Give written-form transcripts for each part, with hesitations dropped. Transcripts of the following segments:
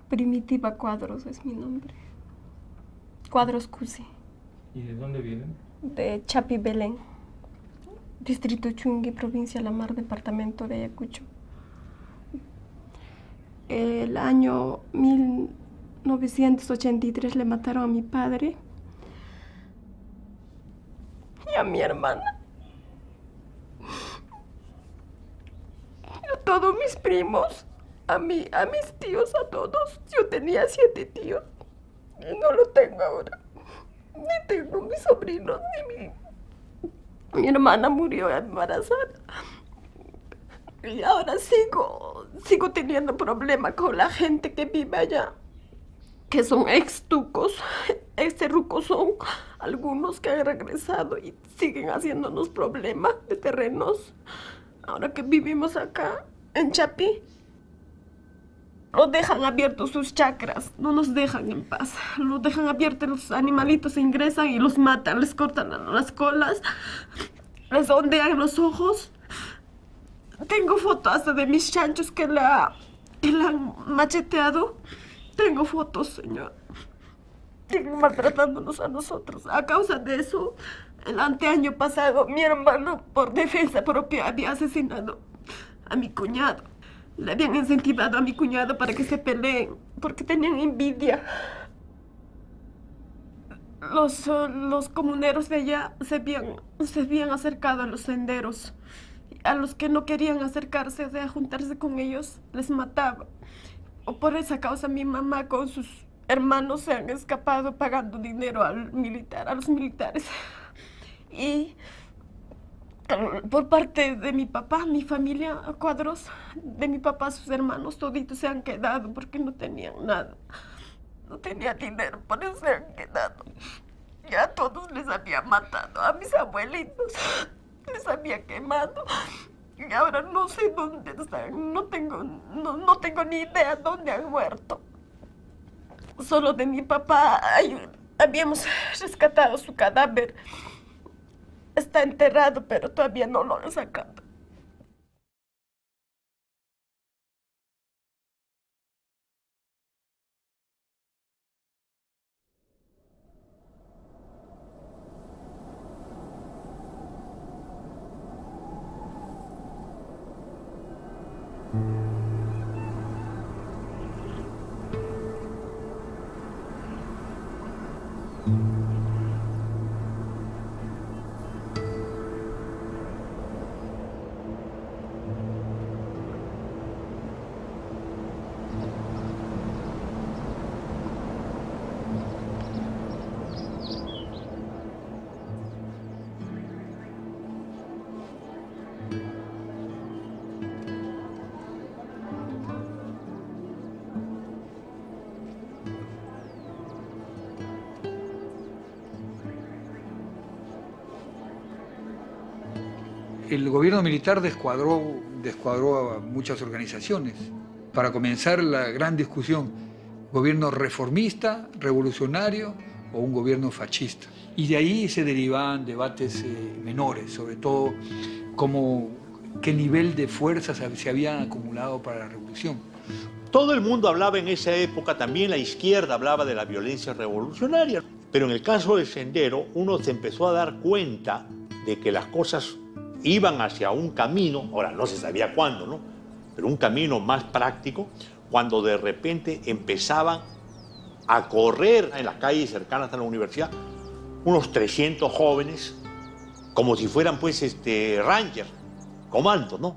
Primitiva Cuadros es mi nombre. Cuadros Cusi. ¿Y de dónde vienen? De Chapi, Belén. Distrito Chungui, provincia La Mar, departamento de Ayacucho. El año 1983 le mataron a mi padre y a mi hermana. A todos mis primos, a mis tíos, a todos. Yo tenía 7 tíos y no lo tengo ahora. Ni tengo mis sobrinos, ni mi hermana murió embarazada. Y ahora sigo teniendo problemas con la gente que vive allá, que son ex-tucos, ex-terrucos son algunos que han regresado y siguen haciéndonos problemas de terrenos. Ahora que vivimos acá, en Chapi, nos dejan abiertos sus chakras, no nos dejan en paz. Los dejan abiertos, los animalitos ingresan y los matan, les cortan las colas, les ondean los ojos. Tengo fotos hasta de mis chanchos que la han macheteado. Tengo fotos, señor. Siguen maltratándonos a nosotros. A causa de eso, el anteaño pasado, mi hermano, por defensa propia, había asesinado a mi cuñado. Le habían incentivado a mi cuñado para que se peleen, porque tenían envidia. Los comuneros de allá se habían acercado a los senderos. A los que no querían acercarse, o sea, juntarse con ellos, les mataba. O por esa causa mi mamá con sus hermanos se han escapado pagando dinero a los militares. Y por parte de mi papá, mi familia, Cuadros, de mi papá, sus hermanos, toditos se han quedado porque no tenían nada. No tenían dinero, por eso se han quedado. Ya a todos les había matado, a mis abuelitos les había quemado. Y ahora no sé dónde están, no tengo ni idea dónde han muerto. Solo de mi papá habíamos rescatado su cadáver. Está enterrado, pero todavía no lo han sacado. El gobierno militar descuadró a muchas organizaciones. Para comenzar la gran discusión, ¿gobierno reformista, revolucionario o un gobierno fascista? Y de ahí se derivaban debates menores, sobre todo qué nivel de fuerzas se habían acumulado para la revolución. Todo el mundo hablaba en esa época, también la izquierda hablaba de la violencia revolucionaria. Pero en el caso del Sendero, uno se empezó a dar cuenta de que las cosas iban hacia un camino, ahora no se sabía cuándo, ¿no? Pero un camino más práctico, cuando de repente empezaban a correr en las calles cercanas a la universidad unos 300 jóvenes, como si fueran pues rangers, comandos, ¿no?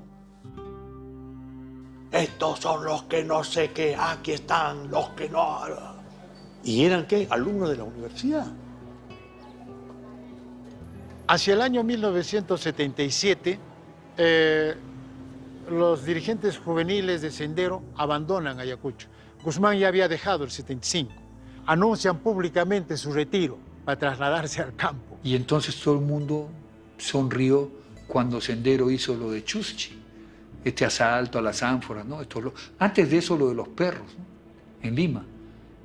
Estos son los que no sé qué, aquí están los que no... ¿Y eran qué? Alumnos de la universidad. Hacia el año 1977, los dirigentes juveniles de Sendero abandonan Ayacucho. Guzmán ya había dejado el 75. Anuncian públicamente su retiro para trasladarse al campo. Y entonces todo el mundo sonrió cuando Sendero hizo lo de Chuschi, este asalto a las ánforas, ¿no? Antes de eso lo de los perros, ¿no? En Lima,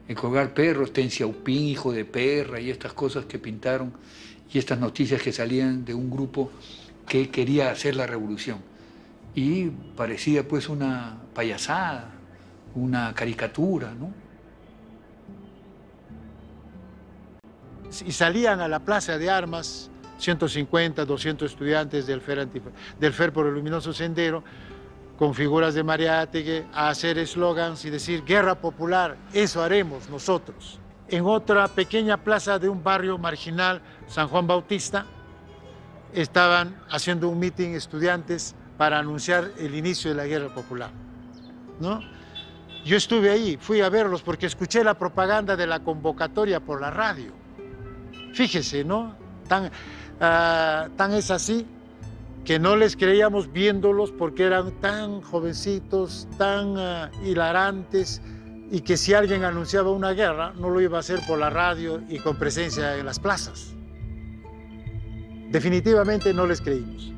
el colgar perros, Tenciaupín, hijo de perra, y estas cosas que pintaron, y estas noticias que salían de un grupo que quería hacer la revolución. Y parecía pues una payasada, una caricatura, ¿no? Y salían a la plaza de armas 150, 200 estudiantes del FER por el Luminoso Sendero, con figuras de Mariátegui, a hacer eslogans y decir guerra popular, eso haremos nosotros. En otra pequeña plaza de un barrio marginal, San Juan Bautista, estaban haciendo un mitin estudiantes para anunciar el inicio de la guerra popular, ¿no? Yo estuve ahí, fui a verlos porque escuché la propaganda de la convocatoria por la radio. Fíjese, ¿no? Tan es así que no les creíamos viéndolos porque eran tan jovencitos, tan hilarantes, y que si alguien anunciaba una guerra no lo iba a hacer por la radio y con presencia en las plazas. Definitivamente no les creímos.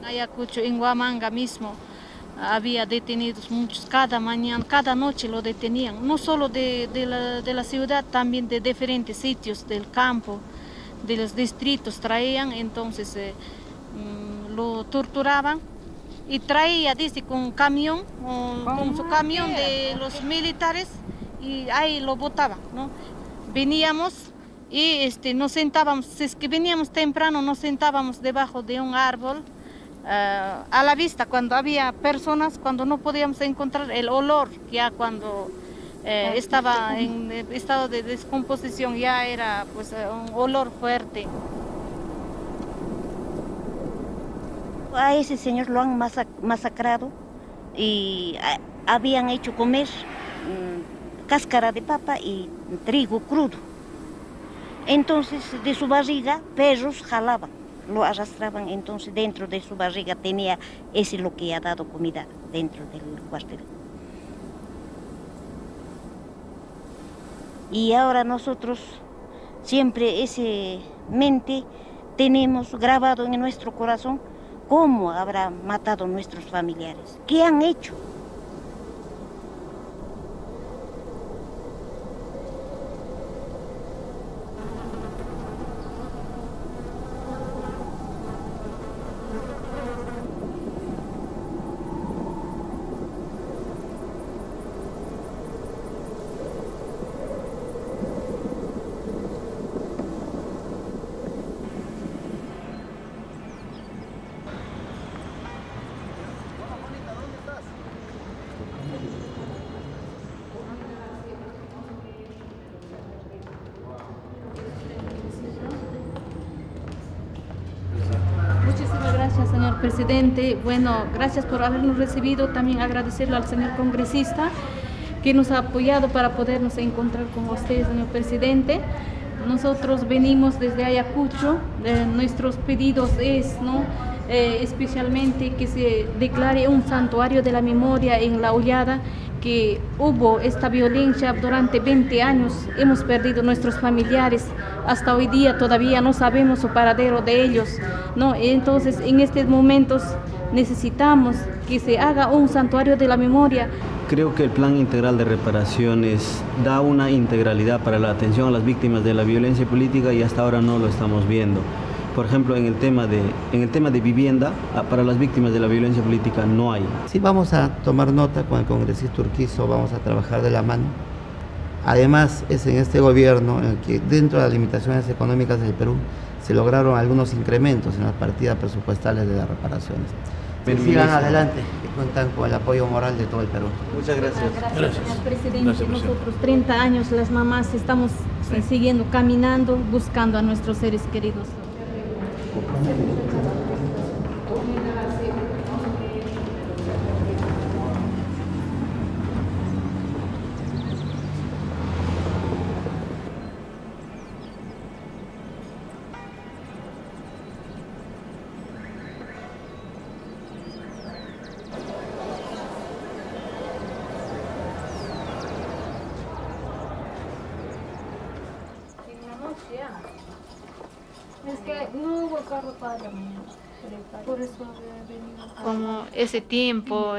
Ayacucho, en Huamanga mismo, había detenidos muchos, cada mañana, cada noche lo detenían, no solo de la ciudad, también de diferentes sitios del campo, de los distritos traían, entonces lo torturaban y traía, dice, con camión, con su camión de los militares, y ahí lo botaban, ¿no? Veníamos y nos sentábamos, si es que veníamos temprano, nos sentábamos debajo de un árbol, a la vista, cuando había personas, cuando no podíamos encontrar el olor, ya cuando estaba en estado de descomposición, ya era pues un olor fuerte. A ese señor lo han masacrado y habían hecho comer cáscara de papa y trigo crudo. Entonces de su barriga perros jalaban, lo arrastraban, entonces dentro de su barriga tenía ese lo que ha dado comida dentro del cuartel. Y ahora nosotros siempre ese mente tenemos grabado en nuestro corazón cómo habrá matado a nuestros familiares, qué han hecho. Señor presidente, bueno, gracias por habernos recibido, también agradecerle al señor congresista que nos ha apoyado para podernos encontrar con usted, señor presidente. Nosotros venimos desde Ayacucho, nuestros pedidos es, ¿no? Especialmente que se declare un santuario de la memoria en La Hollada, que hubo esta violencia durante 20 años, hemos perdido nuestros familiares, hasta hoy día todavía no sabemos su paradero de ellos, ¿no? Entonces en estos momentos necesitamos que se haga un santuario de la memoria. Creo que el Plan Integral de Reparaciones da una integralidad para la atención a las víctimas de la violencia política y hasta ahora no lo estamos viendo. Por ejemplo, en el tema de vivienda, para las víctimas de la violencia política no hay. Sí, vamos a tomar nota con el congresista Urquizo, vamos a trabajar de la mano. Además, es en este gobierno en el que dentro de las limitaciones económicas del Perú se lograron algunos incrementos en las partidas presupuestales de las reparaciones. Sigan adelante, que cuentan con el apoyo moral de todo el Perú. Muchas gracias. Gracias, señor presidente. Nosotros 30 años, las mamás, estamos siguiendo caminando, buscando a nuestros seres queridos. Es que no hubo carro para mí, por eso había venido. Como ese tiempo,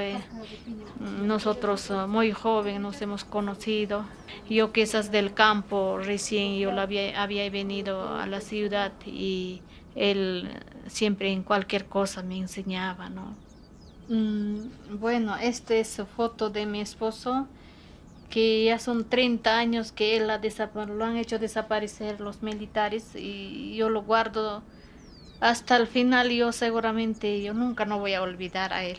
nosotros muy jóvenes nos hemos conocido. Yo quizás del campo recién yo había venido a la ciudad y él siempre en cualquier cosa me enseñaba, ¿no? Bueno, esta es foto de mi esposo, que ya son 30 años que él lo han hecho desaparecer los militares y yo lo guardo hasta el final. Yo seguramente, yo nunca no voy a olvidar a él.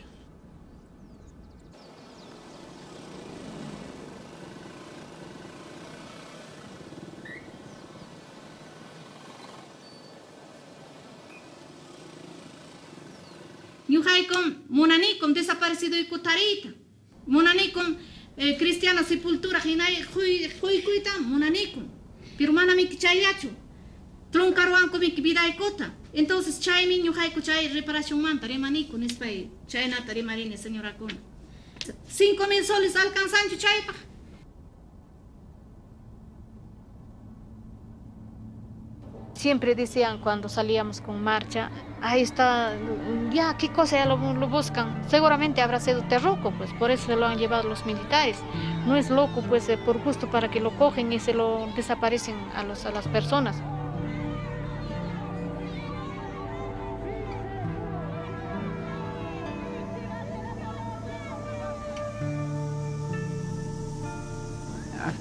Yuhaycom, Monanicom desaparecido y Cutarita, Monanicom Cristiana Sepultura, Jinay, Huicuita, Monanicom, pero manami Chayacho, Troncaruanco, Vida y Cota. Entonces, Chaymin, Yuhayco, Chay, reparación manta, Remanico, Nespay, Chaynata, Remarine, señora Cona. 5.000 soles alcanzan, Chaypa. Siempre decían cuando salíamos con marcha, ahí está, ya, ¿qué cosa ya lo buscan? Seguramente habrá sido terroco, pues por eso se lo han llevado los militares. No es loco, pues por gusto para que lo cogen y se lo desaparecen a las personas.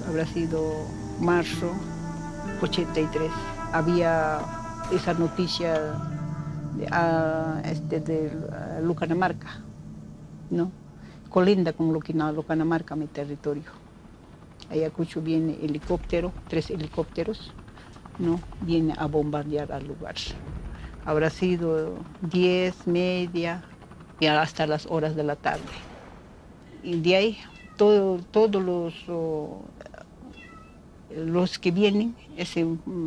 Habrá sido marzo 83. Había esa noticia de Lucanamarca, ¿no? Colinda con Lucanamarca, mi territorio. Ayacucho viene helicóptero, 3 helicópteros, ¿no? Viene a bombardear al lugar. Habrá sido 10, media y hasta las horas de la tarde. Y de ahí todos los que vienen,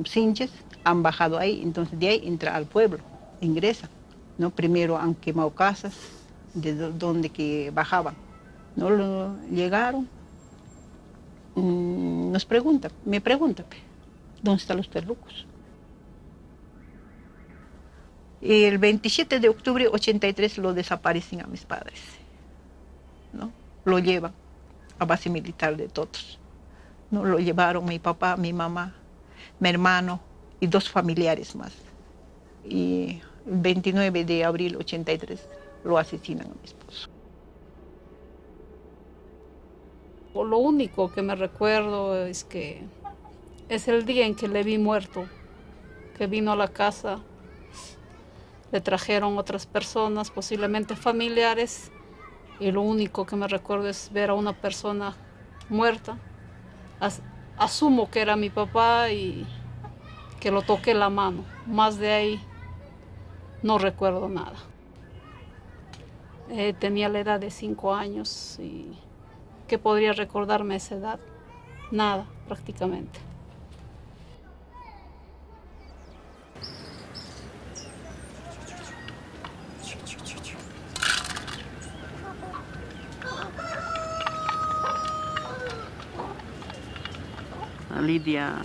Sinches, han bajado ahí, entonces de ahí entra al pueblo, ingresa, ¿no? Primero han quemado casas de donde que bajaban, ¿no? Llegaron, me preguntan, ¿dónde están los terrucos? El 27 de octubre de 83 lo desaparecen a mis padres, ¿no? Lo llevan a base militar de Totos. No, lo llevaron mi papá, mi mamá, mi hermano y 2 familiares más. Y el 29 de abril de 83 lo asesinan a mi esposo. Lo único que me recuerdo es que es el día en que le vi muerto, que vino a la casa, le trajeron otras personas, posiblemente familiares, y lo único que me recuerdo es ver a una persona muerta. Asumo que era mi papá y que lo toqué la mano. Más de ahí no recuerdo nada. Tenía la edad de 5 años y ¿qué podría recordarme a esa edad? Nada, prácticamente. Lidia,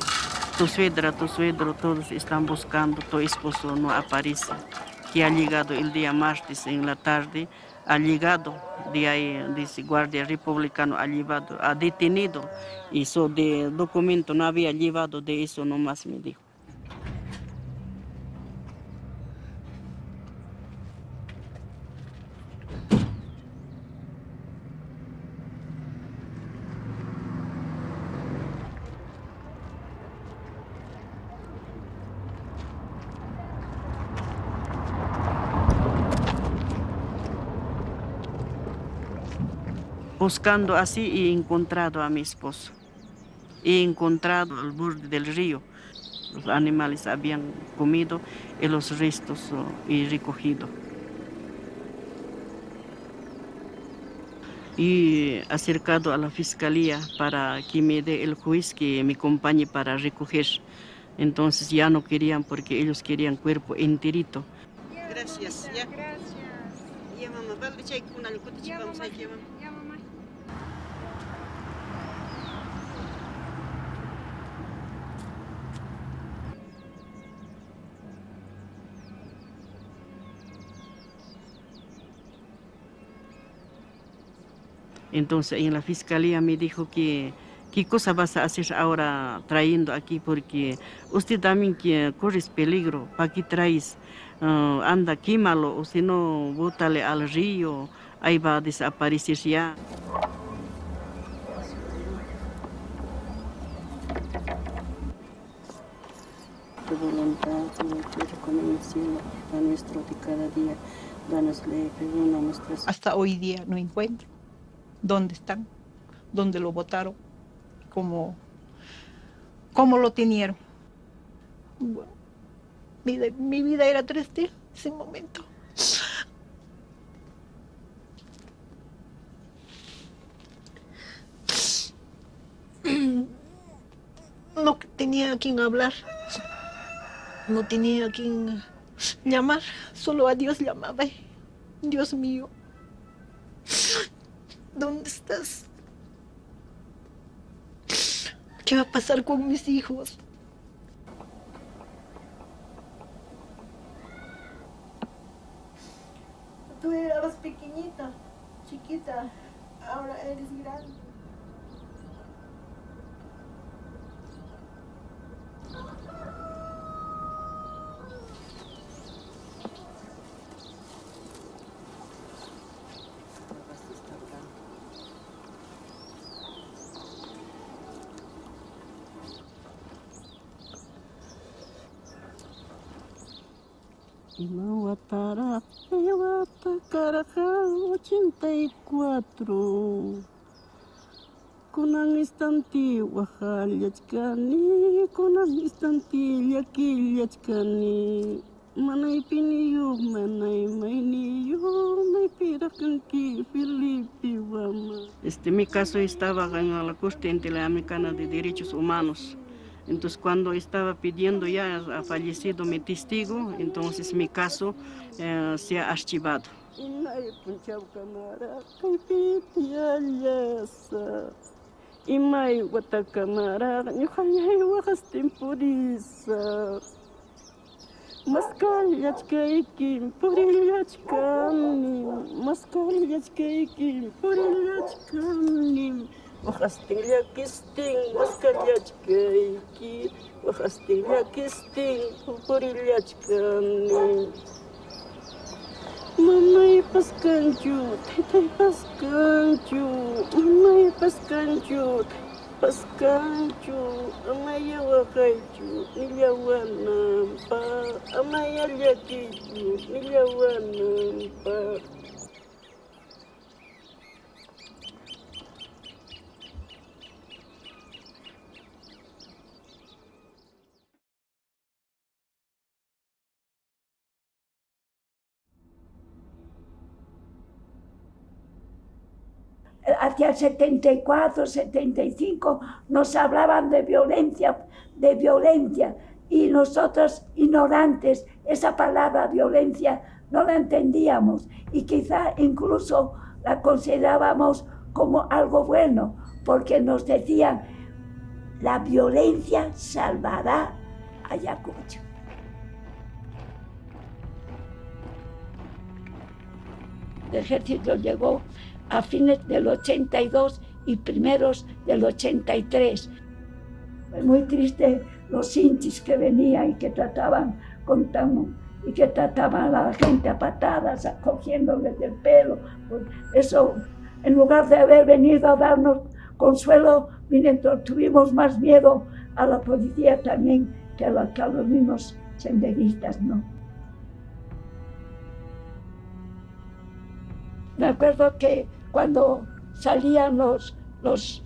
tu suegro, todos están buscando, tu esposo no aparece. Que ha llegado el día martes en la tarde, ha llegado de ahí, dice guardia republicano, ha detenido, y eso de documento no había llevado, de eso nomás me dijo. Buscando así he encontrado a mi esposo. He encontrado al borde del río. Los animales habían comido y los restos he recogido. Y acercado a la fiscalía para que me dé el juez que me acompañe para recoger. Entonces ya no querían porque ellos querían cuerpo enterito. Gracias. Ya. Gracias. Ya, mamá. Ya, mamá. Entonces en la fiscalía me dijo que qué cosa vas a hacer ahora trayendo aquí, porque usted también que corres peligro, ¿para qué traes? Anda, quémalo, o si no, bótale al río, ahí va a desaparecer ya. Tu voluntad, Señor, que reconocemos a nuestro de cada día, danosle, perdona nuestras... Hasta hoy día no encuentro dónde están, dónde lo botaron, cómo lo tenieron. Bueno, mi vida era triste en ese momento. No tenía a quien hablar, no tenía a quien llamar, solo a Dios llamaba. Dios mío, ¿dónde estás? ¿Qué va a pasar con mis hijos? Tú eras pequeñita, chiquita, ahora eres grande. Imawatara, Iwatacaraja 84. Kunang istanti wahaliachkani, kunang istanti yakiliachkani. Manay piniyo, manay mayniyo, may pirakanki Filipi Wama. Mi caso estaba en la Corte Interamericana de Derechos Humanos. Entonces, cuando estaba pidiendo ya ha fallecido mi testigo, entonces mi caso se ha archivado. Wahastilla kisting, maskaliachkaiki, wahastilla kisting, pupuriachkani. Mamay paskanchu, tatay paskanchu, mamay paskanchu, paskanchu, amaya wakaychu, nilawanampa, amaya llakichu, nilawanampa. Hacia el 74, 75 nos hablaban de violencia, y nosotros ignorantes esa palabra violencia no la entendíamos y quizá incluso la considerábamos como algo bueno, porque nos decían La violencia salvará a Ayacucho. El ejército llegó a fines del 82 y primeros del 83. Fue muy triste los hinchis que venían y que trataban a la gente a patadas, cogiéndoles del pelo. Pues eso, en lugar de haber venido a darnos consuelo, tuvimos más miedo a la policía también que a los mismos senderistas, ¿no? Me acuerdo que cuando salían los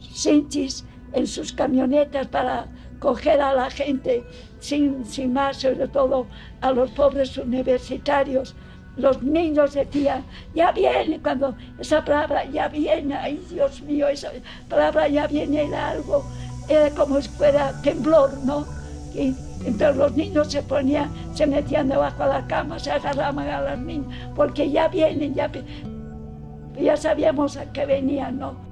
sinchis en sus camionetas para coger a la gente sin más, sobre todo a los pobres universitarios, los niños decían, ya viene, cuando esa palabra ya viene, ay Dios mío, esa palabra ya viene era algo, era como si fuera temblor, ¿no? Y entonces los niños se metían debajo de la cama, se agarraban a las niñas, porque ya vienen, ya sabíamos a qué venían, ¿no?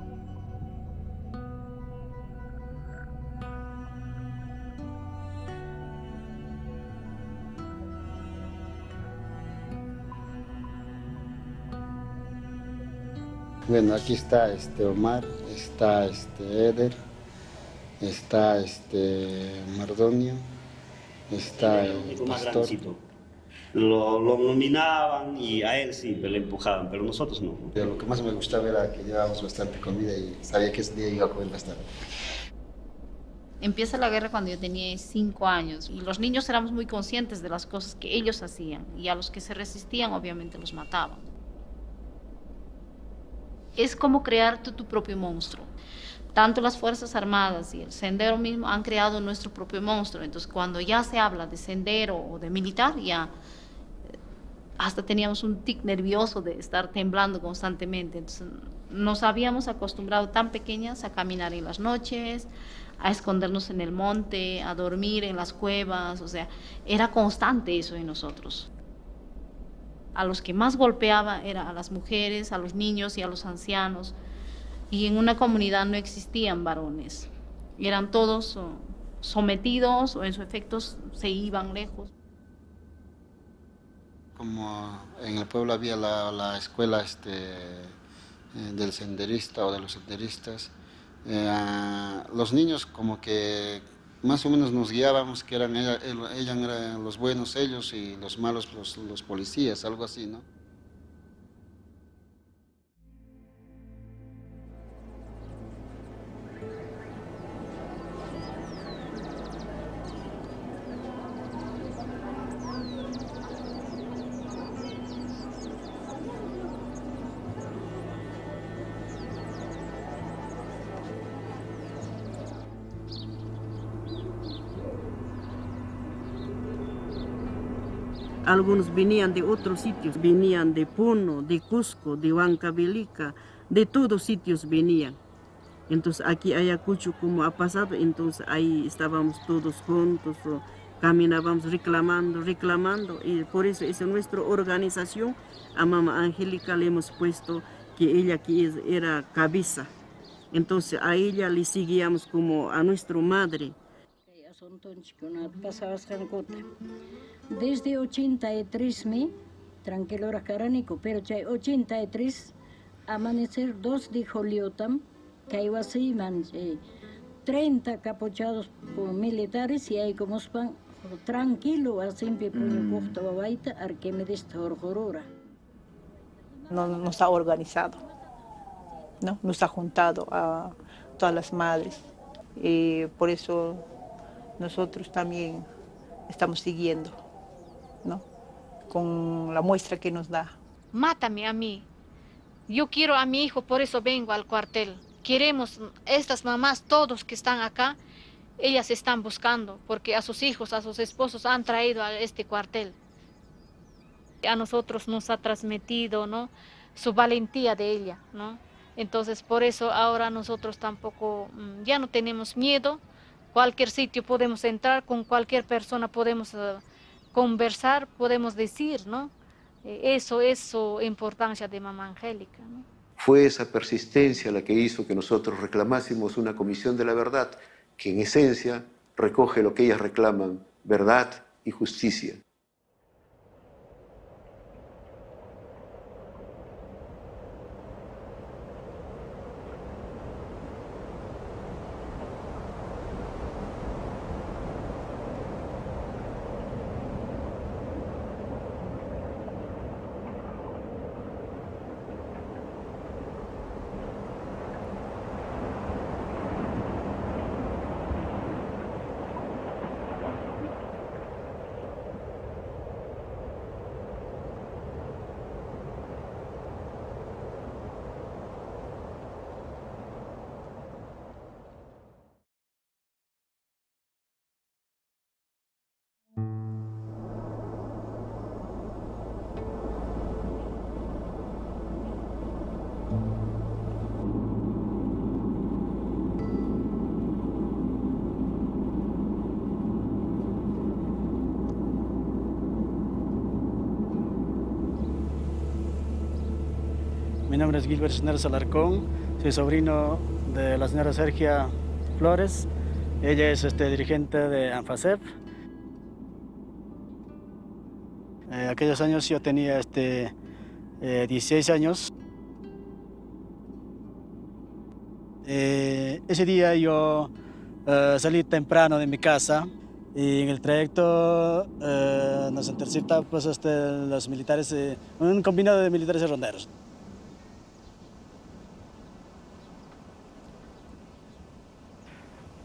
Bueno, aquí está Omar, está Eder, está Mardonio, está el pastor. Lo nominaban y a él sí le empujaban, pero nosotros no. Lo que más me gustaba era que llevábamos bastante comida y sabía que ese día iba a comer bastante. Empieza la guerra cuando yo tenía 5 años y los niños éramos muy conscientes de las cosas que ellos hacían y a los que se resistían obviamente los mataban. Es como crear tu propio monstruo. Tanto las Fuerzas Armadas y el Sendero mismo han creado nuestro propio monstruo. Entonces cuando ya se habla de Sendero o de militar, ya hasta teníamos un tic nervioso de estar temblando constantemente. Entonces nos habíamos acostumbrado tan pequeñas a caminar en las noches, a escondernos en el monte, a dormir en las cuevas, o sea, era constante eso en nosotros. A los que más golpeaba era a las mujeres, a los niños y a los ancianos. Y en una comunidad no existían varones. Eran todos sometidos o en su efecto se iban lejos. Como en el pueblo había la escuela del senderista o de los senderistas, los niños como que más o menos nos guiábamos, que eran los buenos ellos y los malos los policías, algo así, ¿no? Algunos venían de otros sitios, venían de Puno, de Cusco, de Huancavelica, de todos sitios venían. Entonces aquí Ayacucho, como ha pasado, entonces ahí estábamos todos juntos, caminábamos reclamando, y por eso es nuestra organización, a Mamá Angélica le hemos puesto que ella aquí era cabeza. Entonces a ella le seguíamos como a nuestra madre. Desde 83 tranquilo racaranico, pero ya 83 amanecer 2 de julio que iba así, 30 capuchados por militares y ahí como van tranquilo, así puño babaita, Arquímedes Torjorora. Nos ha organizado, ¿no? Nos ha juntado a todas las madres y por eso nosotros también estamos siguiendo, ¿no? Con la muestra que nos da. Mátame a mí. Yo quiero a mi hijo, por eso vengo al cuartel. Queremos, estas mamás, todos que están acá, ellas están buscando, porque a sus hijos, a sus esposos han traído a este cuartel. A nosotros nos ha transmitido, ¿no?, su valentía de ella, ¿no? Entonces, por eso ahora nosotros tampoco, ya no tenemos miedo. Cualquier sitio podemos entrar, con cualquier persona podemos conversar, podemos decir, ¿no? Eso es su importancia de Mamá Angélica, ¿no? Fue esa persistencia la que hizo que nosotros reclamásemos una comisión de la verdad que en esencia recoge lo que ellas reclaman, verdad y justicia. Mi nombre es Gilbert Cisneros Alarcón, soy sobrino de la señora Sergia Flores. Ella es dirigente de ANFACEP. Aquellos años yo tenía 16 años. Ese día yo salí temprano de mi casa y en el trayecto nos interceptaron pues, los militares, un combinado de militares y ronderos.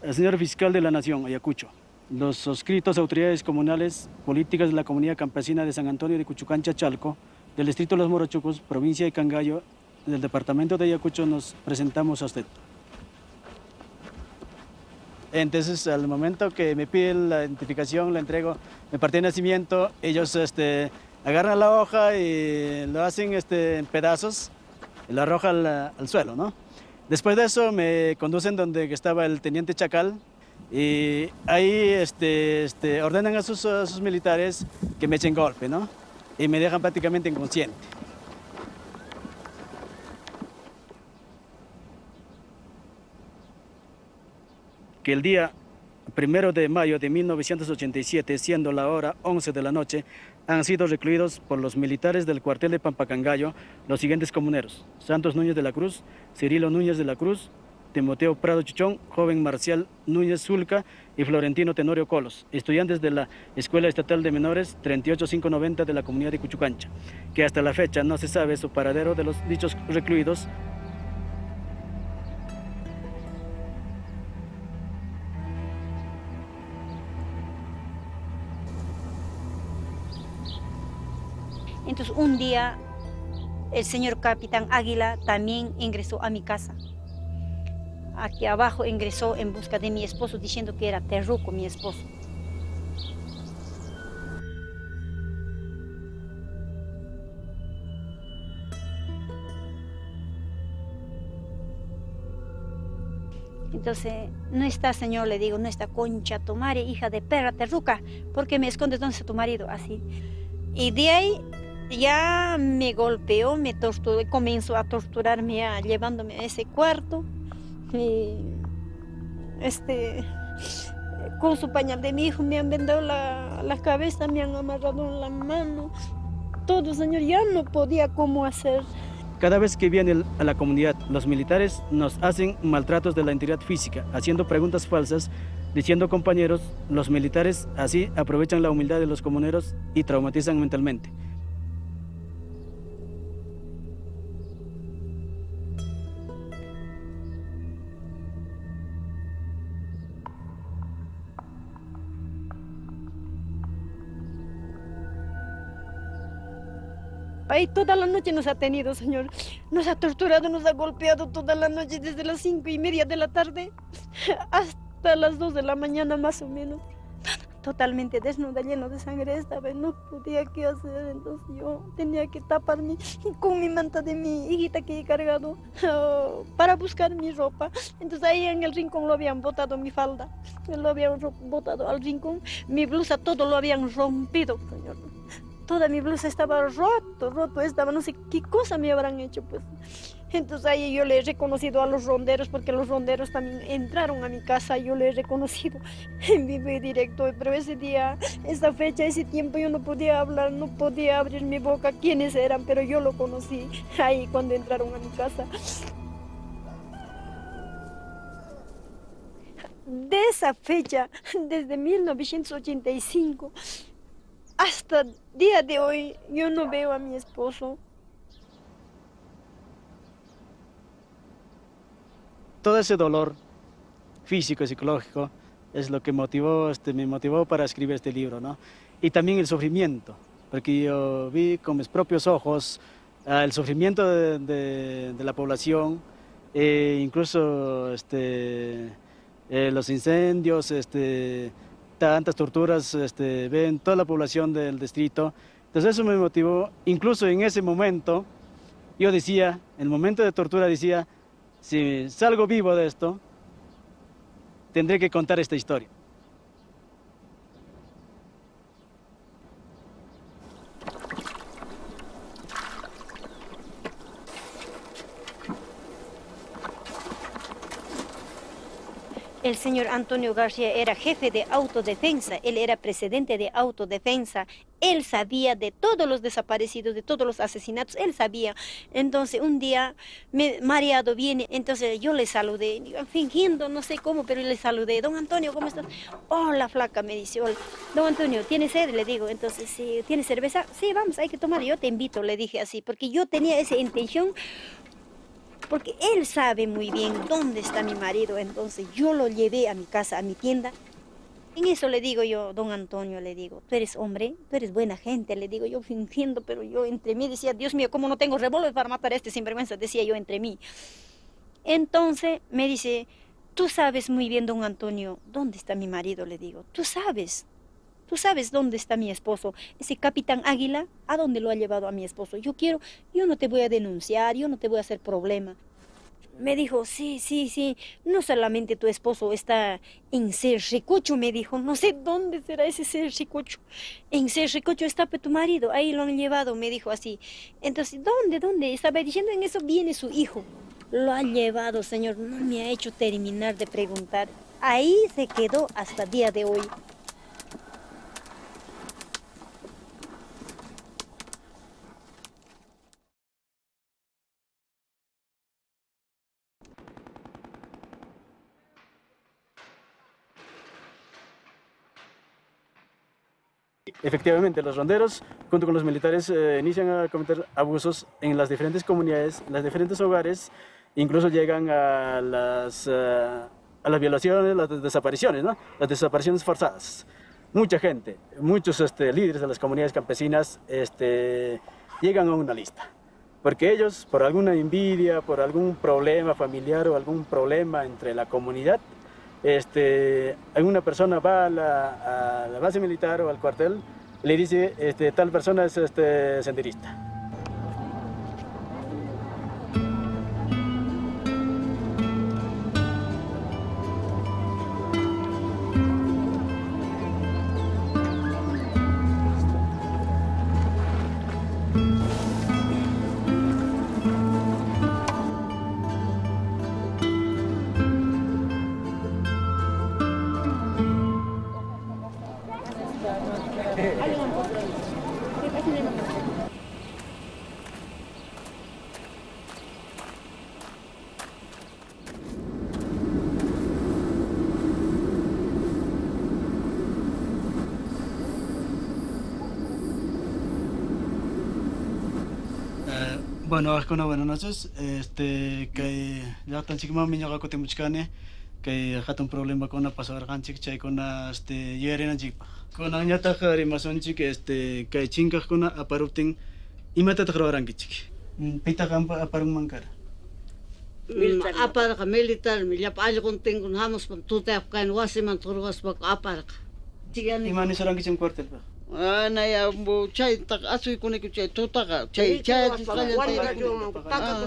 El señor fiscal de la Nación, Ayacucho, los suscritos autoridades comunales políticas de la comunidad campesina de San Antonio de Cuchucancha, Chalco, del distrito de Los Morochucos, provincia de Cangallo, del departamento de Ayacucho, nos presentamos a usted. Entonces, al momento que me piden la identificación, la entrego, mi partida de nacimiento, ellos agarran la hoja y lo hacen en pedazos y lo arrojan al suelo, ¿no? Después de eso me conducen donde estaba el teniente Chacal y ahí ordenan a sus militares que me echen golpe, ¿no? Y me dejan prácticamente inconsciente. Que el día 1 de mayo de 1987, siendo la hora 11 de la noche, han sido recluidos por los militares del cuartel de Pampacangallo los siguientes comuneros: Santos Núñez de la Cruz, Cirilo Núñez de la Cruz, Timoteo Prado Chichón, joven Marcial Núñez Zulca y Florentino Tenorio Colos, estudiantes de la Escuela Estatal de Menores 38590 de la comunidad de Cuchucancha, que hasta la fecha no se sabe su paradero de los dichos recluidos. Entonces un día el señor capitán Águila también ingresó a mi casa. Aquí abajo ingresó en busca de mi esposo diciendo que era Terruco, mi esposo. Entonces, no está, señor, le digo, no está, concha tu madre, hija de perra Terruca, ¿por qué me escondes? ¿Dónde está tu marido? Así. Y de ahí ya me golpeó, me torturó, comenzó a torturarme, llevándome a ese cuarto. Y con su pañal de mi hijo me han vendado la cabeza, me han amarrado en la mano. Todo, señor, ya no podía cómo hacer. Cada vez que vienen a la comunidad, los militares nos hacen maltratos de la integridad física, haciendo preguntas falsas, diciendo compañeros, los militares así aprovechan la humildad de los comuneros y traumatizan mentalmente. Ahí toda la noche nos ha tenido, señor. Nos ha torturado, nos ha golpeado toda la noche, desde las 5:30 de la tarde hasta las 2 de la mañana más o menos. Totalmente desnuda, lleno de sangre estaba, no podía qué hacer, entonces yo tenía que taparme con mi manta de mi hijita que he cargado para buscar mi ropa. Entonces ahí en el rincón lo habían botado mi falda, lo habían botado al rincón, mi blusa, todo lo habían rompido, señor. Toda mi blusa estaba roto estaba, no sé qué cosa me habrán hecho, pues. Entonces ahí yo le he reconocido a los ronderos, porque los ronderos también entraron a mi casa, yo le he reconocido en vivo y directo, pero ese día, esa fecha, ese tiempo yo no podía hablar, no podía abrir mi boca quiénes eran, pero yo lo conocí ahí cuando entraron a mi casa. De esa fecha, desde 1985 hasta el día de hoy, yo no veo a mi esposo. Todo ese dolor físico y psicológico es lo que me motivó para escribir este libro, ¿no? Y también el sufrimiento, porque yo vi con mis propios ojos el sufrimiento de la población, incluso los incendios, tantas torturas, ven toda la población del distrito. Entonces eso me motivó, incluso en ese momento, yo decía, en el momento de tortura decía, si salgo vivo de esto, tendré que contar esta historia. El señor Antonio García era jefe de autodefensa, él era presidente de autodefensa, él sabía de todos los desaparecidos, de todos los asesinatos, él sabía. Entonces un día, mareado viene, entonces yo le saludé, fingiendo, no sé cómo, pero le saludé. Don Antonio, ¿cómo estás? Hola, flaca, me dice. Hola. Don Antonio, ¿tienes sed? Le digo. Entonces, sí, ¿tienes cerveza? Sí, vamos, hay que tomar, yo te invito, le dije así, porque yo tenía esa intención. Porque él sabe muy bien dónde está mi marido, entonces yo lo llevé a mi casa, a mi tienda. En eso le digo yo, don Antonio, le digo, tú eres hombre, tú eres buena gente, le digo yo fingiendo, pero yo entre mí decía, Dios mío, ¿cómo no tengo revólver para matar a este sinvergüenza? Decía yo entre mí. Entonces me dice, tú sabes muy bien, don Antonio, dónde está mi marido, le digo, tú sabes dónde está mi esposo, ese capitán Águila, ¿a dónde lo ha llevado a mi esposo? Yo no te voy a denunciar, yo no te voy a hacer problema. Me dijo, sí, no solamente tu esposo está en Cerricocho, me dijo, no sé dónde será ese Cerricocho. En Cerricocho está tu marido, ahí lo han llevado, me dijo así. Entonces, ¿dónde? Estaba diciendo, en eso viene su hijo. Lo ha llevado, señor, no me ha hecho terminar de preguntar. Ahí se quedó hasta el día de hoy. Efectivamente, los ronderos, junto con los militares, inician a cometer abusos en las diferentes comunidades, en los diferentes hogares, incluso llegan a las violaciones, las desapariciones, ¿no? Las desapariciones forzadas. Mucha gente, muchos líderes de las comunidades campesinas llegan a una lista, porque ellos, por alguna envidia, por algún problema familiar o algún problema entre la comunidad, alguna persona va a la base militar o al cuartel y le dice, tal persona es senderista. Bueno, buenas noches. Que ya tan chiquima mi ñaga kote muchkane que hata un problema con pasar ganchik chay con yerena jipa. Con añata jari mason chik que chinka con aparuptin y mata trabaran kichik. Pita campa aparun mankara. Aparaka militar mi yap algon tengo hamos pag tuta kan wasiman turwas pag aparaka. Y mani sarang kichim cuartel pa. Ana ya bo chay tak asu ko ni chay tutaka chay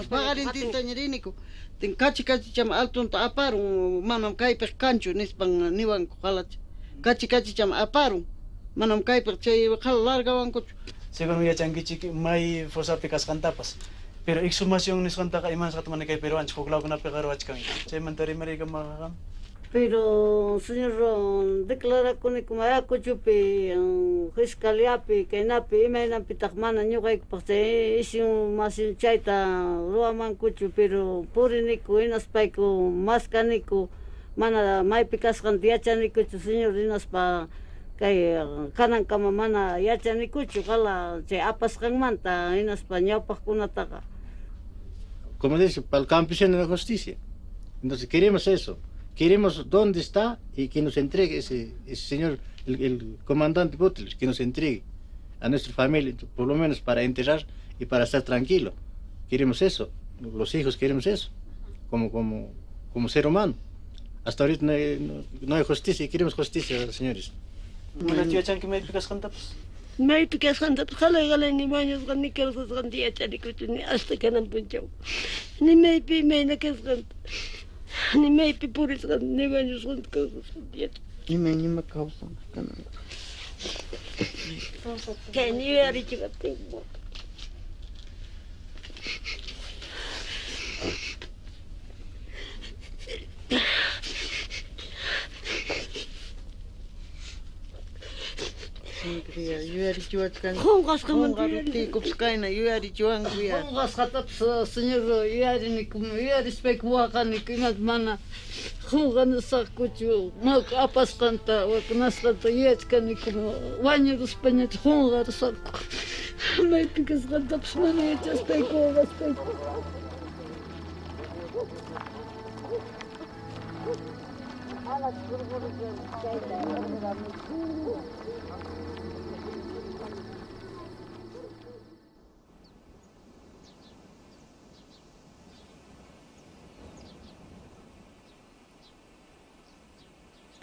pagarin tinta niriniku tin kachi cham altun ta aparu manam kai per kanchu nis pang niwan ko kalat kachi cham aparu manam kai per chay khal larga wan ko según ya changichi mai fosa picas cantapas Pero exhumación ni son taga iman satu manika peruan chuklau kuna pegaro achkan. Che mantari marika magam. Pero señor declara con como ako chupi fiscaliapi kainapi imainan pitakmana nyugay pakte isin masin chaita ruaman kuchu pero puriniku inaspay ko maskaniku mana may pikas kan diachaniku señor inaspa kay kanan kama mana yachaniku kala che apas kang manta inaspa ñawpak kunataka. Como dice, para el campesino de la justicia. Entonces queremos eso. Queremos dónde está y que nos entregue ese señor, el comandante Butler, que nos entregue a nuestra familia, por lo menos para enterrar y para estar tranquilo. Queremos eso, los hijos queremos eso, como ser humano. Hasta ahorita no hay justicia y queremos justicia, señores. May pikas kan tap kala ni manyos kan ni kersos kan dia cari kucing hasta kanan punjau. Ni may pi may nakas kan. Ni may pi puris kan ni manyos kan kersos kan dia. Ni may ni makausan kan. Kaya ni hari juga tengok. Yuari juat kan. Hongas kementerian kupskaina yuari juang kuya. Hongas katap señor yuari ni kum yuari spek wakan ni kingat mana. Hongan sakuchu mak apas kanta waknas kanta yet kan ni kum wanyu ruspanya hongar sak. Mai pikas katap smana yet spek hongas spek. Alas burbur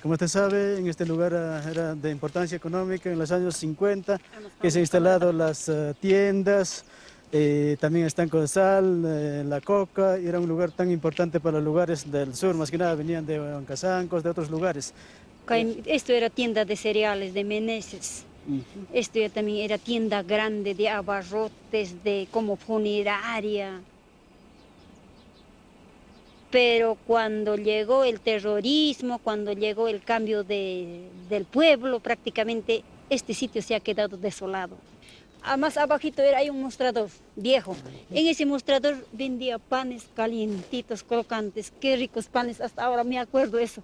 Como usted sabe, en este lugar era de importancia económica en los años 50, que se han instalado las tiendas, también estanco de sal, la coca, y era un lugar tan importante para los lugares del sur, más que nada venían de Huancazancos, de otros lugares. Esto era tienda de cereales, de Meneses. Esto también era tienda grande de abarrotes, como funeraria. Pero cuando llegó el terrorismo, cuando llegó el cambio del pueblo, prácticamente este sitio se ha quedado desolado. Más abajito hay un mostrador viejo. En ese mostrador vendía panes calientitos, crocantes. Qué ricos panes, hasta ahora me acuerdo eso.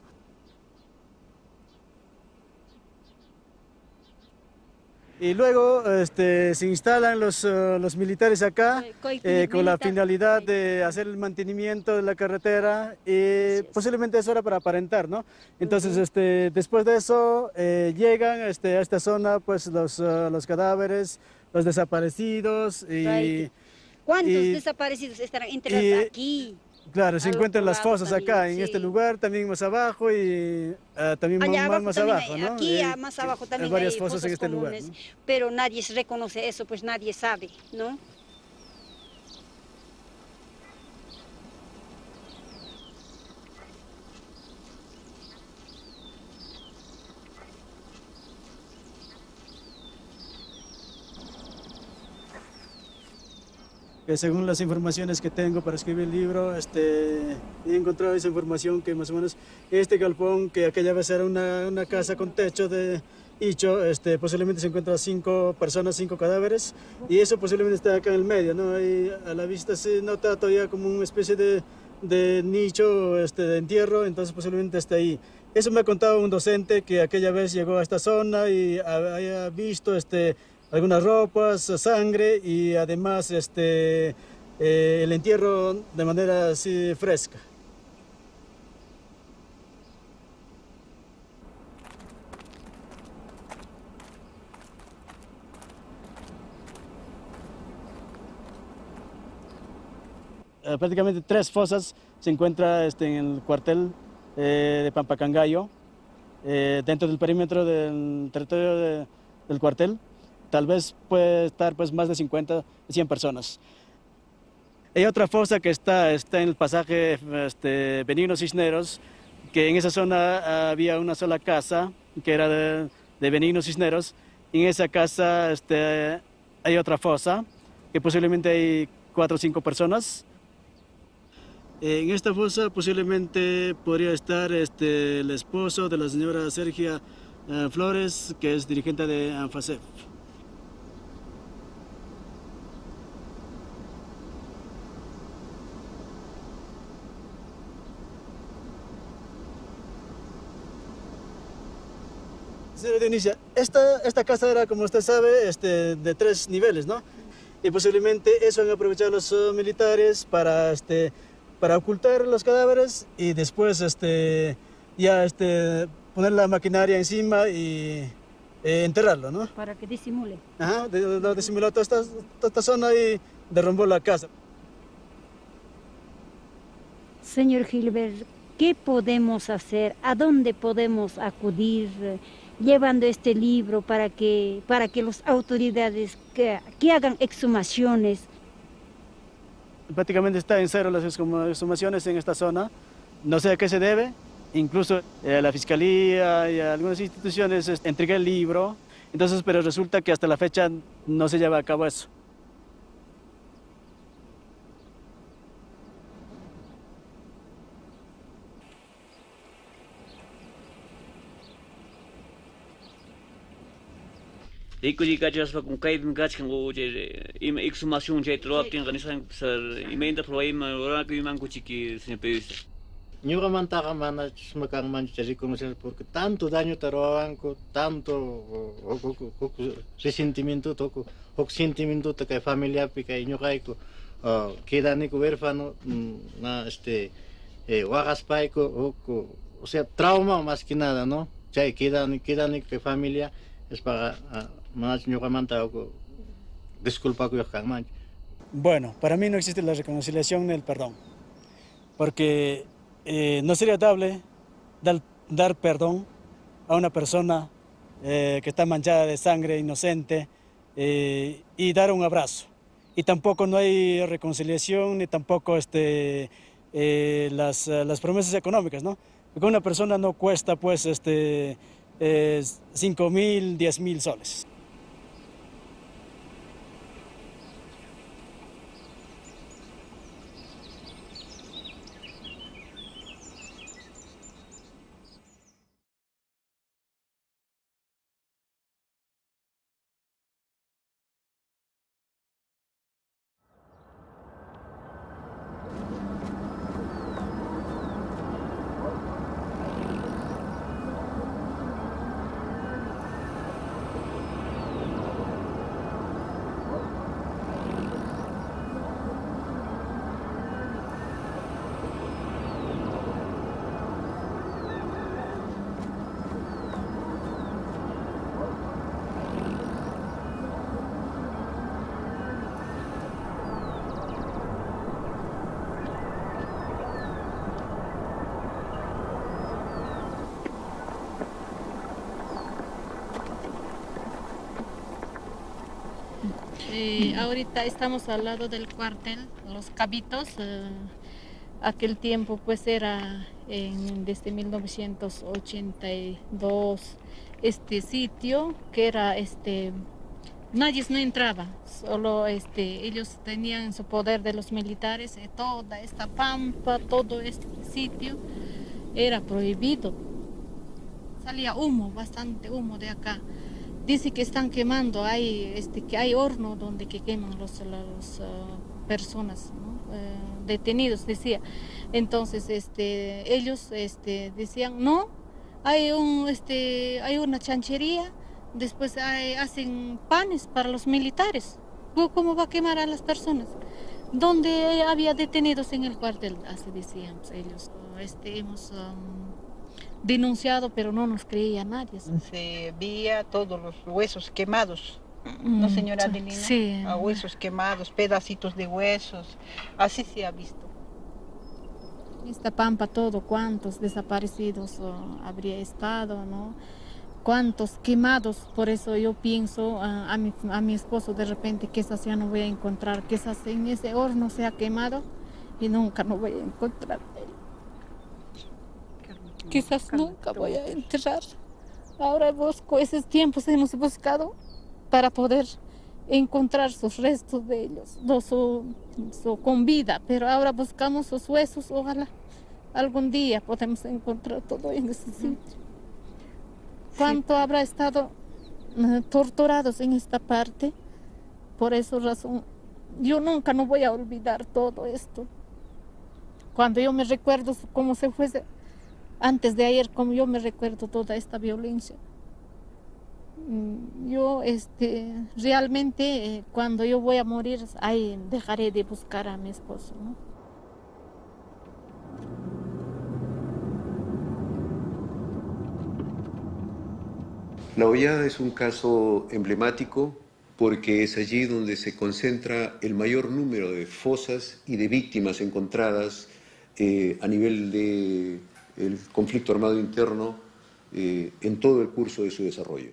Y luego se instalan los militares acá con la finalidad de hacer el mantenimiento de la carretera y posiblemente es hora para aparentar, ¿no? Entonces después de eso llegan a esta zona pues los cadáveres, los desaparecidos y... ¿Cuántos desaparecidos estarán enterrados aquí? Claro, se encuentran las fosas acá, en este lugar, también más abajo y también más abajo, ¿no? Aquí más abajo también varias hay fosas en este lugar, ¿no? Pero nadie reconoce eso, pues nadie sabe, ¿no? Según las informaciones que tengo para escribir el libro, he encontrado esa información que más o menos este galpón, que aquella vez era una casa con techo de hicho, posiblemente se encuentra 5 personas, 5 cadáveres, y eso posiblemente está acá en el medio, ¿no? Y a la vista se nota todavía como una especie de nicho de entierro, entonces posiblemente está ahí. Eso me ha contado un docente que aquella vez llegó a esta zona y había visto algunas ropas, sangre y además el entierro de manera así fresca. Prácticamente 3 fosas se encuentran en el cuartel de Pampacangayo, dentro del perímetro del territorio del cuartel. Tal vez puede estar pues, más de 50, 100 personas. Hay otra fosa que está en el pasaje Benigno Cisneros, que en esa zona había una sola casa, que era de Benigno Cisneros. Y en esa casa hay otra fosa, que posiblemente hay 4 o 5 personas. En esta fosa posiblemente podría estar el esposo de la señora Sergia Flores, que es dirigente de ANFACEF. Señora Dionisia, esta casa era, como usted sabe, de 3 niveles, ¿no? Y posiblemente eso han aprovechado los militares para ocultar los cadáveres y después poner la maquinaria encima y enterrarlo, ¿no? Para que disimule. Ajá, disimuló toda esta zona y derrumbó la casa. Señor Gilbert, ¿qué podemos hacer? ¿A dónde podemos acudir llevando este libro para que las autoridades que hagan exhumaciones? Prácticamente está en cero las exhumaciones en esta zona. No sé a qué se debe. Incluso la Fiscalía y algunas instituciones entregué el libro. Entonces, pero resulta que hasta la fecha no se lleva a cabo eso. Exhumación Ñuqa mantaqa mana chusmakanmanchu reconocer porque tanto daño taruabanku, tanto resentimiento sentimiento kay familiapi kay ñuqayku quedaniku huérfano waqaspayku o sea trauma más que nada, ¿no? Chay quedaniku kay familia es para ñuqamanta disculpakuyoq kanmanchu. Bueno, para mí no existe la reconciliación ni el perdón, porque no sería dable dar perdón a una persona que está manchada de sangre inocente y dar un abrazo. Y tampoco no hay reconciliación ni tampoco las promesas económicas, ¿no? Porque una persona no cuesta pues 5.000, 10.000 soles. Ahorita estamos al lado del cuartel, Los Cabitos. Aquel tiempo pues era desde 1982 este sitio que era nadie no entraba, solo ellos tenían en su poder de los militares toda esta pampa, todo este sitio era prohibido. Salía humo, bastante humo de acá. Dice que están quemando, que hay horno donde que queman las personas, ¿no? Detenidos, decía. Entonces ellos decían, no, hay una chanchería, después hacen panes para los militares. ¿Cómo va a quemar a las personas? ¿Dónde había detenidos en el cuartel? Así decían ellos. Hemos denunciado, pero no nos creía nadie. Se veía todos los huesos quemados, ¿no, señora Adelina? Sí. Huesos quemados, pedacitos de huesos, así se ha visto. Esta pampa todo, cuántos desaparecidos habría estado, ¿no? Cuántos quemados, por eso yo pienso a mi esposo de repente quizás ya no voy a encontrar, quizás en ese horno se ha quemado y nunca no voy a encontrar. Quizás nunca voy a enterrar. Ahora busco esos tiempos, hemos buscado para poder encontrar sus restos de ellos, con vida, pero ahora buscamos sus huesos, ojalá algún día podemos encontrar todo en ese sitio. ¿Cuánto habrá estado torturados en esta parte? Por esa razón, yo nunca no voy a olvidar todo esto. Cuando yo me recuerdo como se fuese antes de ayer, como yo me recuerdo toda esta violencia. Yo realmente cuando yo voy a morir, ahí dejaré de buscar a mi esposo, ¿no? La Hollada es un caso emblemático porque es allí donde se concentra el mayor número de fosas y de víctimas encontradas a nivel del conflicto armado interno en todo el curso de su desarrollo.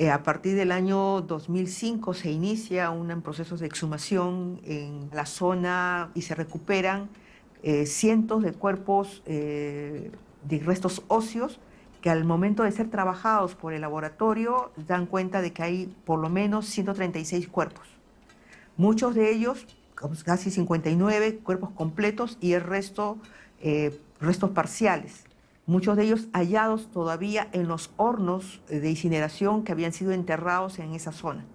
A partir del año 2005 se inicia un proceso de exhumación en la zona y se recuperan cientos de cuerpos de restos óseos que al momento de ser trabajados por el laboratorio dan cuenta de que hay por lo menos 136 cuerpos. Muchos de ellos, casi 59 cuerpos completos y el resto restos parciales. Muchos de ellos hallados todavía en los hornos de incineración que habían sido enterrados en esa zona.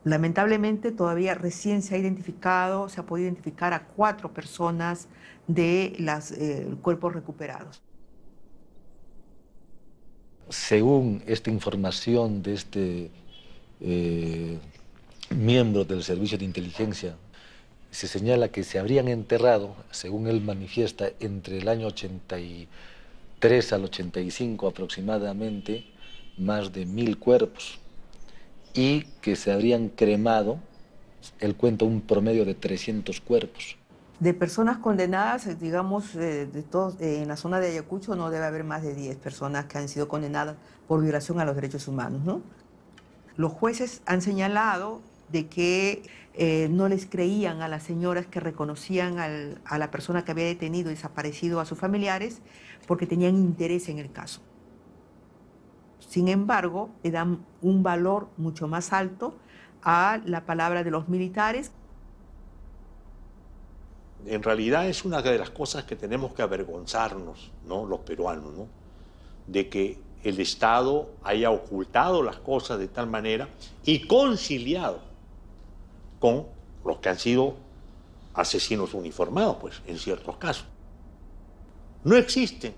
Lamentablemente todavía recién se ha podido identificar a 4 personas de los cuerpos recuperados. Según esta información de este miembro del Servicio de Inteligencia, se señala que se habrían enterrado, según él manifiesta, entre el año 83 al 85 aproximadamente, más de 1000 cuerpos, y que se habrían cremado, él cuenta un promedio de 300 cuerpos. De personas condenadas, digamos, en la zona de Ayacucho no debe haber más de 10 personas que han sido condenadas por violación a los derechos humanos, ¿no? Los jueces han señalado de que no les creían a las señoras que reconocían a la persona que había detenido y desaparecido a sus familiares porque tenían interés en el caso. Sin embargo, le dan un valor mucho más alto a la palabra de los militares. En realidad es una de las cosas que tenemos que avergonzarnos, ¿no?, los peruanos, ¿no?, de que el Estado haya ocultado las cosas de tal manera y conciliado con los que han sido asesinos uniformados, pues, en ciertos casos. No existen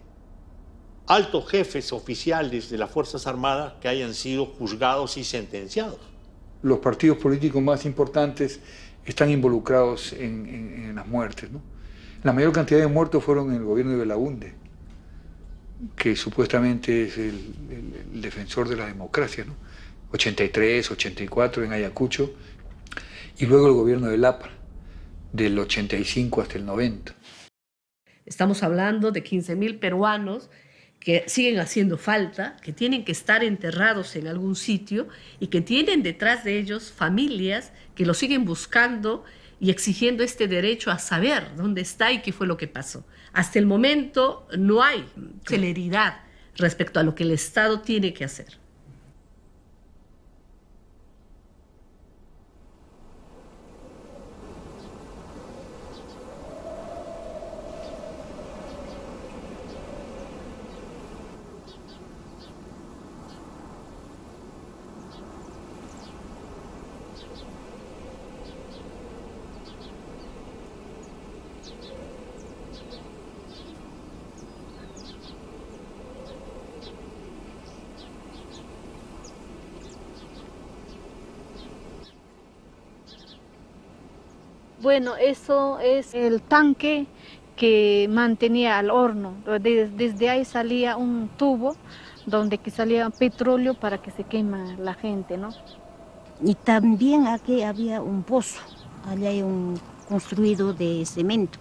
altos jefes oficiales de las Fuerzas Armadas que hayan sido juzgados y sentenciados. Los partidos políticos más importantes están involucrados en las muertes, ¿no? La mayor cantidad de muertos fueron en el gobierno de Belaúnde, que supuestamente es el defensor de la democracia, ¿no? 83, 84 en Ayacucho, y luego el gobierno de Lapa, del 85 hasta el 90. Estamos hablando de 15.000 peruanos que siguen haciendo falta, que tienen que estar enterrados en algún sitio y que tienen detrás de ellos familias que los siguen buscando y exigiendo este derecho a saber dónde está y qué fue lo que pasó. Hasta el momento no hay celeridad respecto a lo que el Estado tiene que hacer. Bueno, eso es el tanque que mantenía al horno. Desde ahí salía un tubo donde que salía petróleo para que se quema la gente, ¿no? Y también aquí había un pozo, allá hay un construido de cemento.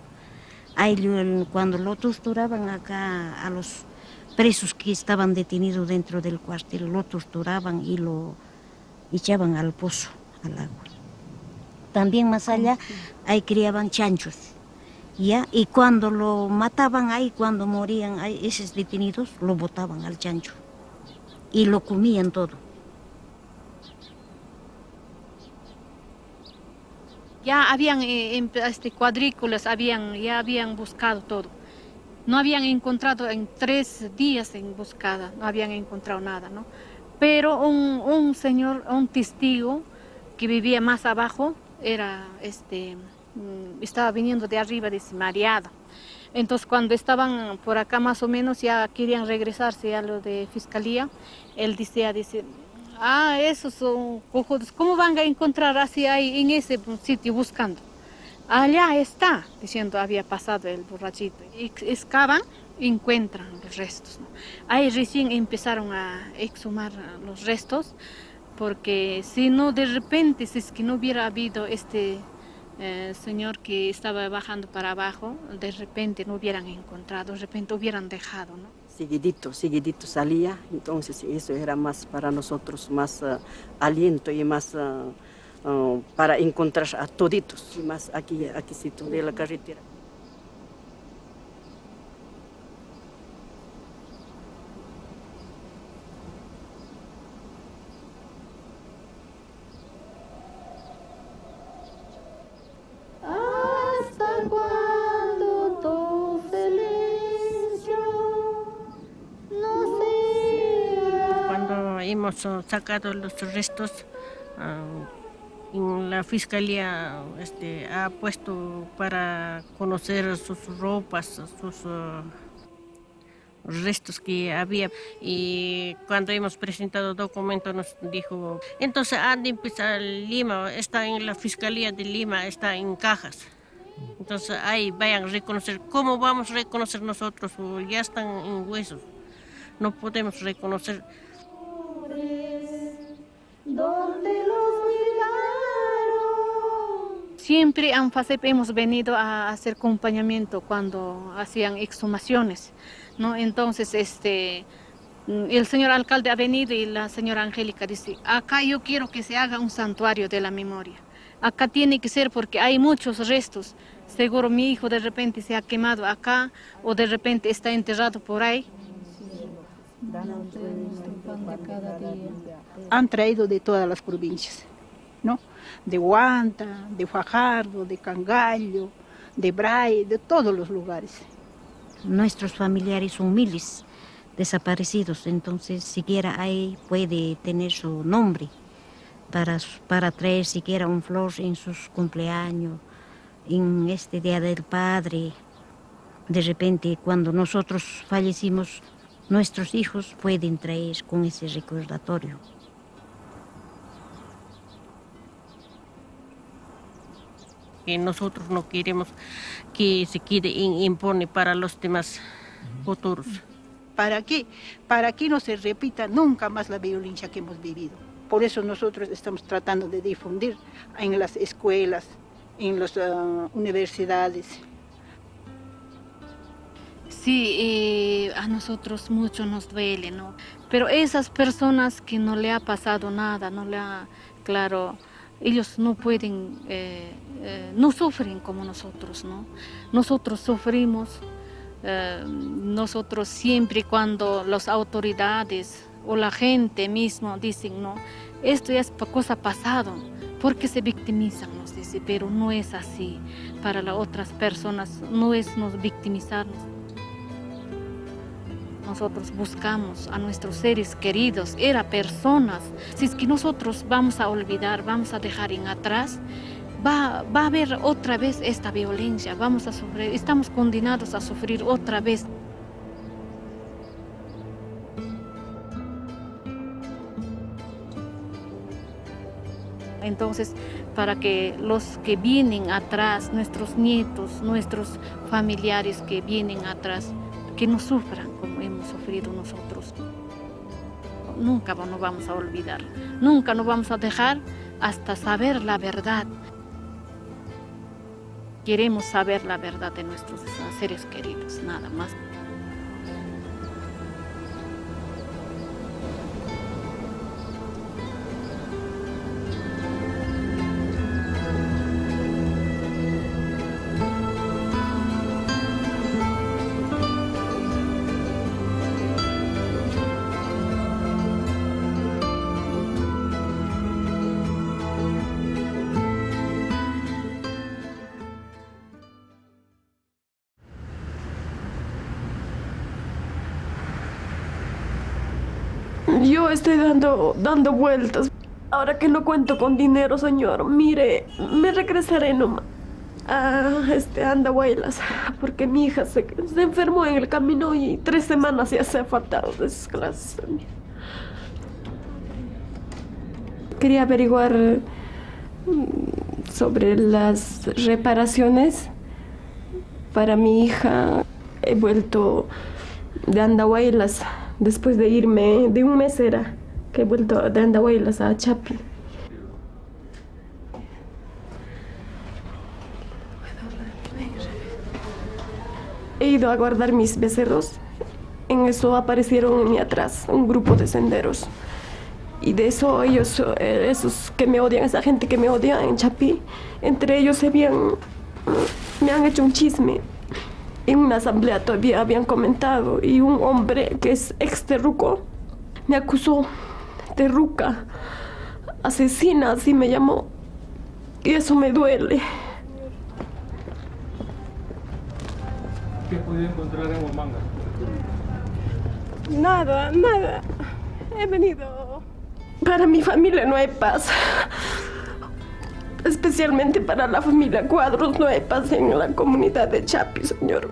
Ahí cuando lo torturaban acá a los presos que estaban detenidos dentro del cuartel, lo torturaban y lo echaban al pozo, al agua. También más allá ahí criaban chanchos, ¿ya? Y cuando lo mataban ahí, cuando morían ahí, esos detenidos, lo botaban al chancho y lo comían todo. Ya habían cuadrículas, ya habían buscado todo. No habían encontrado en 3 días en buscada, no habían encontrado nada, ¿no? Pero un señor, un testigo que vivía más abajo, estaba viniendo de arriba mareado. Entonces cuando estaban por acá más o menos ya querían regresarse a lo de fiscalía, él dice, esos son cojudos, ¿cómo van a encontrar así ahí en ese sitio buscando? Allá está, diciendo había pasado el borrachito. Y excavan, encuentran los restos, ¿no? Ahí recién empezaron a exhumar los restos, porque si no, de repente, si es que no hubiera habido señor que estaba bajando para abajo, de repente no hubieran encontrado, de repente hubieran dejado, ¿no? Seguidito salía, entonces eso era más para nosotros, más aliento y más para encontrar a toditos, y más aquí sitio de la carretera. ¿Hasta cuándo tu silencio no sea? Cuando hemos sacado los restos, la fiscalía ha puesto para conocer sus ropas, sus restos que había, y cuando hemos presentado documentos nos dijo, entonces anden pues a Lima, está en la fiscalía de Lima, está en cajas. Entonces ahí vayan a reconocer. ¿Cómo vamos a reconocer nosotros? Ya están en huesos, no podemos reconocer. ¿Dónde los cuidaron? Siempre ANFACEP hemos venido a hacer acompañamiento cuando hacían exhumaciones, ¿no? Entonces el señor alcalde ha venido y la señora Angélica dice, acá yo quiero que se haga un santuario de la memoria. Acá tiene que ser porque hay muchos restos. Seguro mi hijo de repente se ha quemado acá o de repente está enterrado por ahí. Han traído de todas las provincias, ¿no? De Huanta, de Fajardo, de Cangallo, de Bray, de todos los lugares. Nuestros familiares son miles desaparecidos, entonces siquiera ahí puede tener su nombre para traer siquiera un flor en sus cumpleaños, en este Día del Padre. De repente, cuando nosotros fallecimos, nuestros hijos pueden traer con ese recordatorio. Que nosotros no queremos que se quede impone para los demás futuros. ¿Para qué? Para que no se repita nunca más la violencia que hemos vivido. Por eso nosotros estamos tratando de difundir en las escuelas, en las universidades. Sí, a nosotros mucho nos duele, ¿no? Pero esas personas que no le ha pasado nada, claro, ellos no pueden, no sufren como nosotros, ¿no? Nosotros sufrimos, nosotros siempre cuando las autoridades o la gente misma dicen, no, esto ya es cosa pasado, porque se victimizan, nos dice, pero no es así. Para las otras personas no es nos victimizarnos. Nosotros buscamos a nuestros seres queridos, eran personas. Si es que nosotros vamos a olvidar, vamos a dejar en atrás, va a haber otra vez esta violencia, vamos a sufrir, estamos condenados a sufrir otra vez. Entonces, para que los que vienen atrás, nuestros nietos, nuestros familiares que vienen atrás, que no sufran como hemos sufrido nosotros. Nunca nos vamos a olvidar, nunca nos vamos a dejar hasta saber la verdad. Queremos saber la verdad de nuestros seres queridos, nada más. Yo estoy dando vueltas. Ahora que no cuento con dinero, señor, mire, me regresaré nomás a Andahuaylas, porque mi hija se enfermó en el camino y 3 semanas ya se ha faltado de sus clases también. Quería averiguar sobre las reparaciones para mi hija. He vuelto de Andahuaylas después de irme, de un mes era que he vuelto de Andahuaylas a Chapi. He ido a guardar mis becerros. En eso aparecieron en mi atrás un grupo de senderos. Y de eso ellos, esos que me odian, esa gente que me odia en Chapi, entre ellos me han hecho un chisme. En una asamblea todavía habían comentado y un hombre que es ex terruco me acusó de terruca, asesina, así me llamó. Y eso me duele. ¿Qué pude encontrar en Huamanga? Nada. He venido. Para mi familia no hay paz. Especialmente para la familia Cuadros no hay paz en la comunidad de Chapi, señor.